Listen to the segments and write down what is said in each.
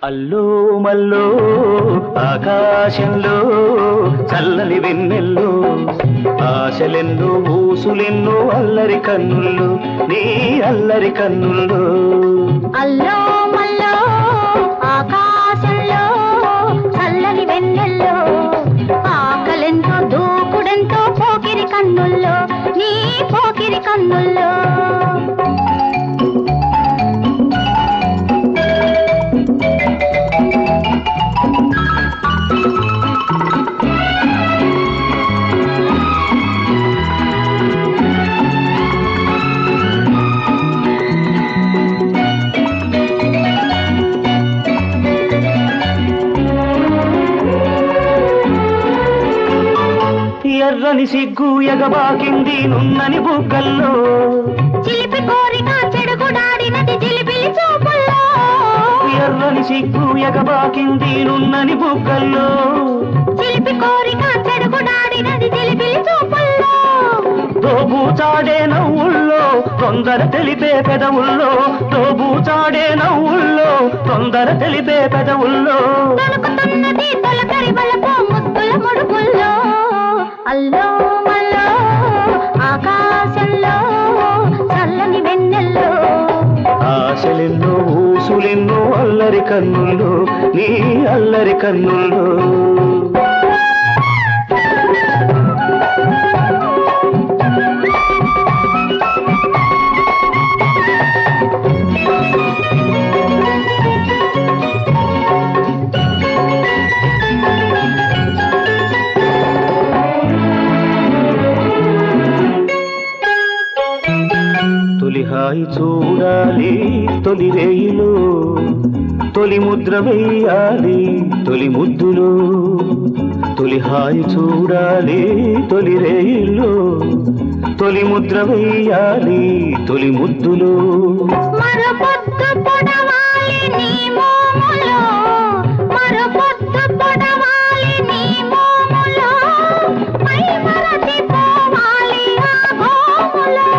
అల్లో మల్లో ఆకాశంలో చల్లని వెన్నెల్లో ఆశలెన్నో ఊసులెన్నో అల్లరి కన్నుల్లో నీ అల్లరి కన్నుల్లో. అల్లో మల్లో ఆకాశంలో చల్లని వెన్నెల్లో ఆకలెంతో దూకుడెంతో పోకిరి కన్నుల్లో నీ పోకిరి కన్నుల్లో. ఎర్రని సిగ్గు ఎగబాకింది నున్నని బుగ్గల్లో చిలిపి కోరిక చెడుగుడాడినది జిలిబిలి చూపుల్లో. ఎర్రని సిగ్గు ఎగబాకింది నున్నని బుగ్గల్లో చిలిపి కోరిక చెడుగుడాడినది జిలిబిలి చూపుల్లో. తోబూచాడే నవ్వుల్లో తొందర తెలిపే పెదవుల్లో తోబూచాడే నవ్వుల్లో తొందర తెలిపే పెదవుల్లో తొలుకుతున్నది తొలకరి వలపు ముద్దుల ముడుపుల్లో. అల్లో మల్లో ఆకాశంలో చల్లని వెన్నెల్లో ఆశలెన్నో ఊసులెన్నో అల్లరి కన్నుల్లో నీ అల్లరి కన్నుల్లో. తొలి హాయి చూడాలి తొలి రేయిలో తొలి ముద్ర వేయాలి తొలి ముద్దులో. తొలి హాయి చూడాలి తొలి రేయిలో తొలి ముద్ర వేయాలి తొలి ముద్దులో. మరపొద్దు పొడవాలి నీ మోములో మరపొద్దు పొడవాలి నీ మోములో మై మరచి పోవాలి ఆ గోములో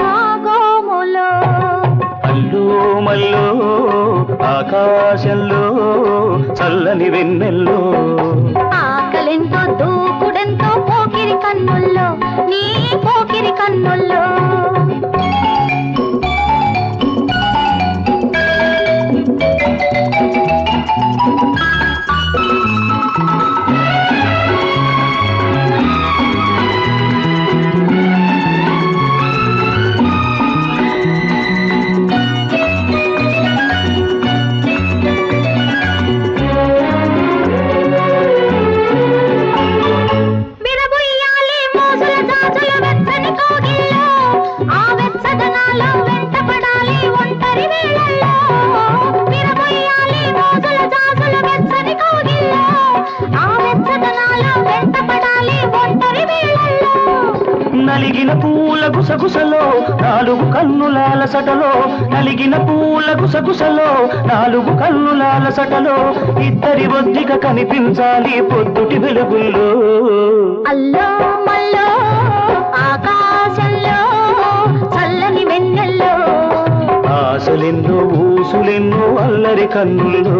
ఆ గోములో. అల్లో మల్లో ఆకాశంలో చల్లని వెన్నెల్లో ఆకలెంతో దూకుడెంతో పోకిరి కన్నుల్లో నీ పోకిరి కన్నుల్లో. నలిగిన పూల గుసగుసలో నాలుగు కన్నులాల సటలో నలిగిన పూల గుసగుసలో నాలుగు కన్నులాల సటలో ఇద్దరి ఒద్దిక కనిపించాలి పొద్దుటి వెలుగుల్లో. అల్లో మల్లో ఆకాశంలో చల్లని వెన్నెల్లో ఆశలెన్నో ఊసులెన్నో అల్లరి కన్నుల్లో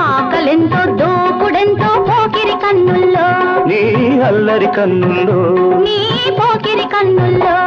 ఆకలెంతో దూకుడెంతో పోకిరి కన్నుల్లో నీ అల్లరి కన్నుల్లో నీ పోకిరి కన్నుల్లో.